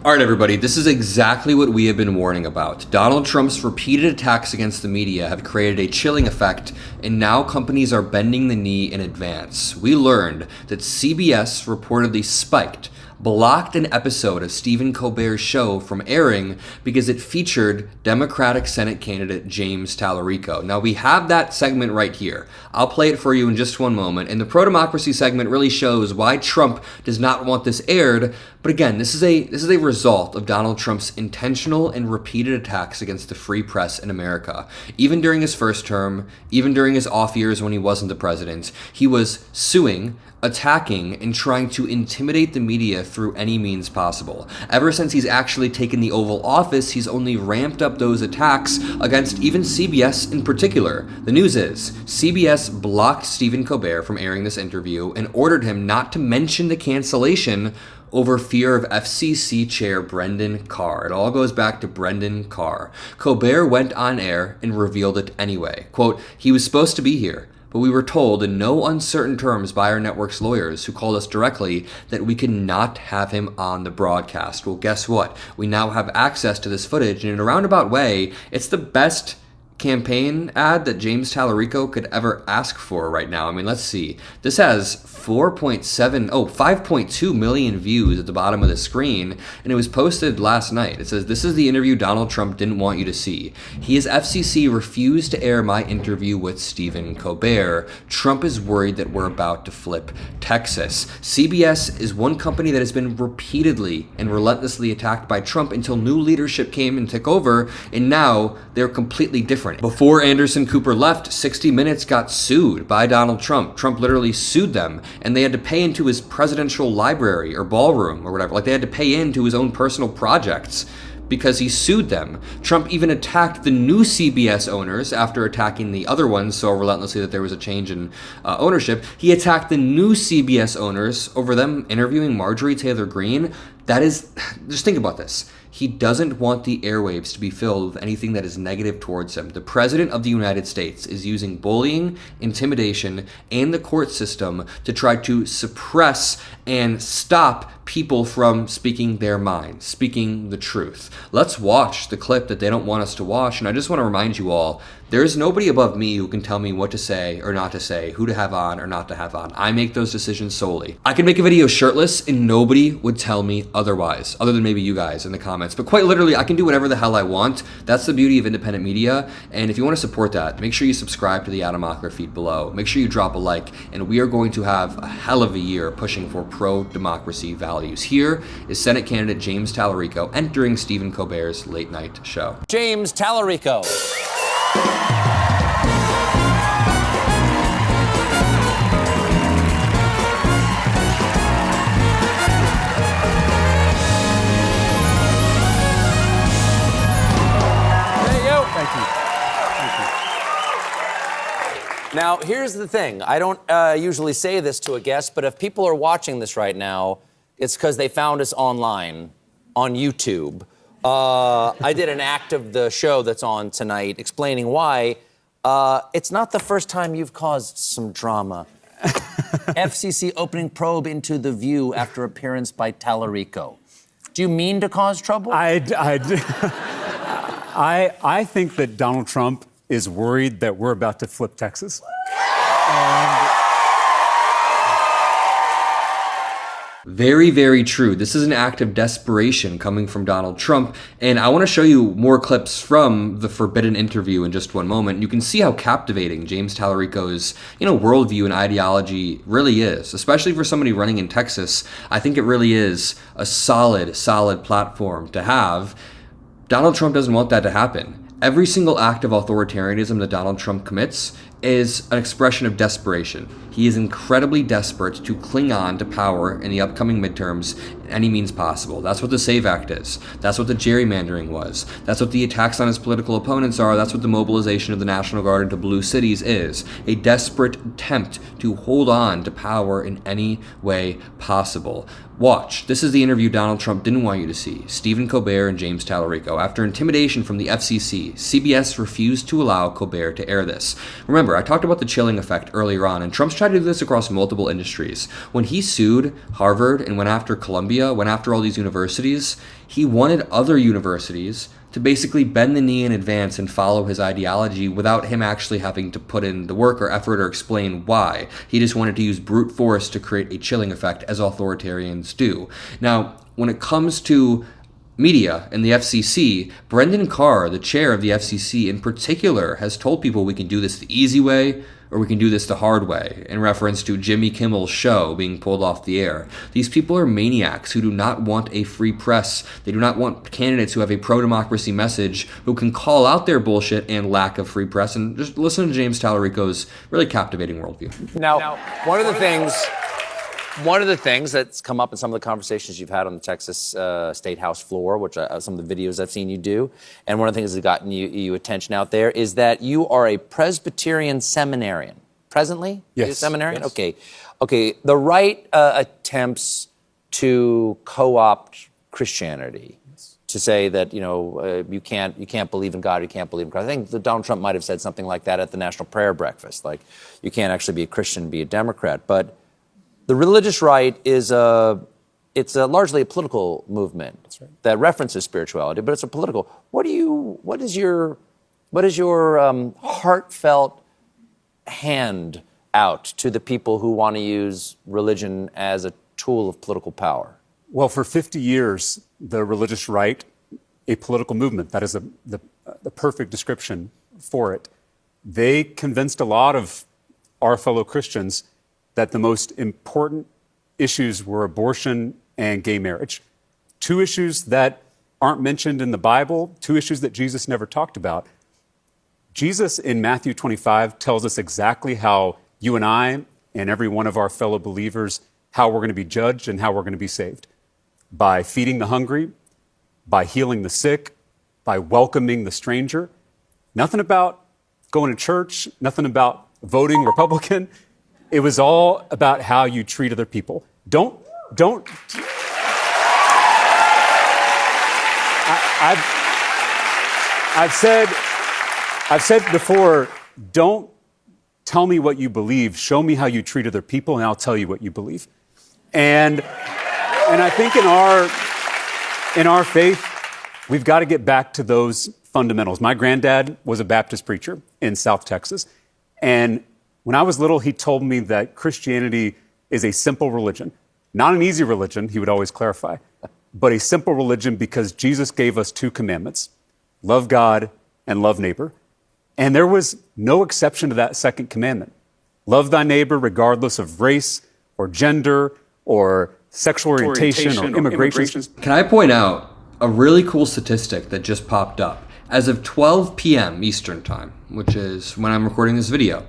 All right, everybody, this is exactly what we have been warning about. Donald Trump's repeated attacks against the media have created a chilling effect, and now companies are bending the knee in advance. We learned that CBS reportedly blocked an episode of Stephen Colbert's show from airing because it featured Democratic Senate candidate James Talarico. Now, we have that segment right here. I'll play it for you in just one moment, and the pro-democracy segment really shows why Trump does not want this aired. But again, this is a result of Donald Trump's intentional and repeated attacks against the free press in America. Even during his first term, even during his off years when he wasn't the president, he was suing, attacking, and trying to intimidate the media through any means possible. Ever since he's actually taken the Oval Office, he's only ramped up those attacks against even CBS in particular. The news is, CBS blocked Stephen Colbert from airing this interview and ordered him not to mention the cancellation over fear of FCC Chair Brendan Carr. It all goes back to Brendan Carr. Colbert went on air and revealed it anyway. Quote, "He was supposed to be here, but we were told in no uncertain terms by our network's lawyers, who called us directly, that we could not have him on the broadcast." Well, guess what? We now have access to this footage, and in a roundabout way, it's the best campaign ad that James Talarico could ever ask for right now. I mean, let's see. This has 5.2 million views at the bottom of the screen, and it was posted last night. It says, "This is the interview Donald Trump didn't want you to see. His FCC refused to air my interview with Stephen Colbert. Trump is worried that we're about to flip Texas." CBS is one company that has been repeatedly and relentlessly attacked by Trump until new leadership came and took over, and now they're completely different. Before Anderson Cooper left, 60 Minutes got sued by Donald Trump. Trump literally sued them, and they had to pay into his presidential library or ballroom or whatever. Like, they had to pay into his own personal projects because he sued them. Trump even attacked the new CBS owners after attacking the other ones so relentlessly that there was a change in ownership. He attacked the new CBS owners over them interviewing Marjorie Taylor Greene. That is, just think about this. He doesn't want the airwaves to be filled with anything that is negative towards him. The President of the United States is using bullying, intimidation, and the court system to try to suppress and stop people from speaking their minds, speaking the truth. Let's watch the clip that they don't want us to watch, and I just want to remind you all, there is nobody above me who can tell me what to say or not to say, who to have on or not to have on. I make those decisions solely. I can make a video shirtless and nobody would tell me otherwise, other than maybe you guys in the comments. But quite literally, I can do whatever the hell I want. That's the beauty of independent media. And if you want to support that, make sure you subscribe to the Adam Mockler feed below. Make sure you drop a like, and we are going to have a hell of a year pushing for pro-democracy values. Here is Senate candidate James Talarico entering Stephen Colbert's late night show. James Talarico. Now, here's the thing. I don't usually say this to a guest, but if people are watching this right now, it's because they found us online on YouTube. I did an act of the show that's on tonight explaining why. It's not the first time you've caused some drama. FCC opening probe into The View after appearance by Talerico. Do you mean to cause trouble? I think that Donald Trump is worried that we're about to flip Texas. Very, very true. This is an act of desperation coming from Donald Trump, and I want to show you more clips from the forbidden interview in just one moment. You can see how captivating James Talarico's, worldview and ideology really is, especially for somebody running in Texas. I think it really is a solid platform to have. Donald Trump doesn't want that to happen. Every single act of authoritarianism that Donald Trump commits is an expression of desperation. He is incredibly desperate to cling on to power in the upcoming midterms in any means possible. That's what the SAVE Act is. That's what the gerrymandering was. That's what the attacks on his political opponents are. That's what the mobilization of the National Guard into blue cities is. A desperate attempt to hold on to power in any way possible. Watch. This is the interview Donald Trump didn't want you to see. Stephen Colbert and James Talarico. After intimidation from the FCC, CBS refused to allow Colbert to air this. Remember, remember, I talked about the chilling effect earlier on, and Trump's tried to do this across multiple industries. When he sued Harvard and went after Columbia, went after all these universities, he wanted other universities to basically bend the knee in advance and follow his ideology without him actually having to put in the work or effort or explain why. He just wanted to use brute force to create a chilling effect, as authoritarians do. Now, when it comes to media and the FCC, Brendan Carr, the chair of the FCC in particular, has told people we can do this the easy way or we can do this the hard way, in reference to Jimmy Kimmel's show being pulled off the air. These people are maniacs who do not want a free press. They do not want candidates who have a pro-democracy message, who can call out their bullshit and lack of free press. And just listen to James Talarico's really captivating worldview. Now, one of the things that's come up in some of the conversations you've had on the Texas State House floor, which some of the videos I've seen you do, and one of the things that's gotten you attention out there is that you are a Presbyterian seminarian. Presently? Yes. You're a seminarian? Yes. Okay. The right attempts to co-opt Christianity, to say that, you can't believe in God, you can't believe in Christ. I think that Donald Trump might have said something like that at the National Prayer Breakfast, like you can't actually be a Christian and be a Democrat. But the religious right is largely a political movement that references spirituality, but it's a political. What is your heartfelt hand out to the people who want to use religion as a tool of political power? Well, for 50 years, the religious right, a political movement, that is the perfect description for it, they convinced a lot of our fellow Christians that the most important issues were abortion and gay marriage. Two issues that aren't mentioned in the Bible, two issues that Jesus never talked about. Jesus in Matthew 25 tells us exactly how you and I and every one of our fellow believers, how we're going to be judged and how we're going to be saved. By feeding the hungry, by healing the sick, by welcoming the stranger. Nothing about going to church, nothing about voting Republican. It was all about how you treat other people. I've said before, don't tell me what you believe. Show me how you treat other people, and I'll tell you what you believe. And I think in our faith, we've got to get back to those fundamentals. My granddad was a Baptist preacher in South Texas, and when I was little, he told me that Christianity is a simple religion. Not an easy religion, he would always clarify, but a simple religion because Jesus gave us two commandments: love God and love neighbor. And there was no exception to that second commandment. Love thy neighbor regardless of race or gender or sexual orientation or immigration. Can I point out a really cool statistic that just popped up? As of 12 p.m. Eastern Time, which is when I'm recording this video,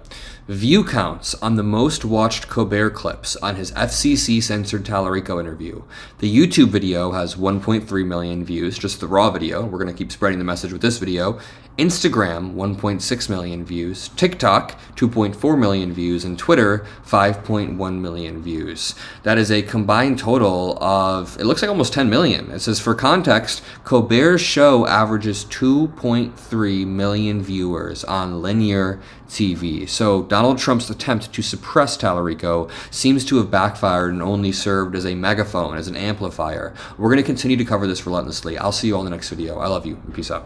view counts on the most watched Colbert clips on his FCC-censored Talerico interview. The YouTube video has 1.3 million views, just the raw video. We're going to keep spreading the message with this video. Instagram, 1.6 million views. TikTok, 2.4 million views. And Twitter, 5.1 million views. That is a combined total of, it looks like almost 10 million. It says, for context, Colbert's show averages 2.3 million viewers on linear TV. So Donald Trump's attempt to suppress Talerico seems to have backfired and only served as a megaphone, as an amplifier. We're going to continue to cover this relentlessly. I'll see you all in the next video. I love you. Peace out.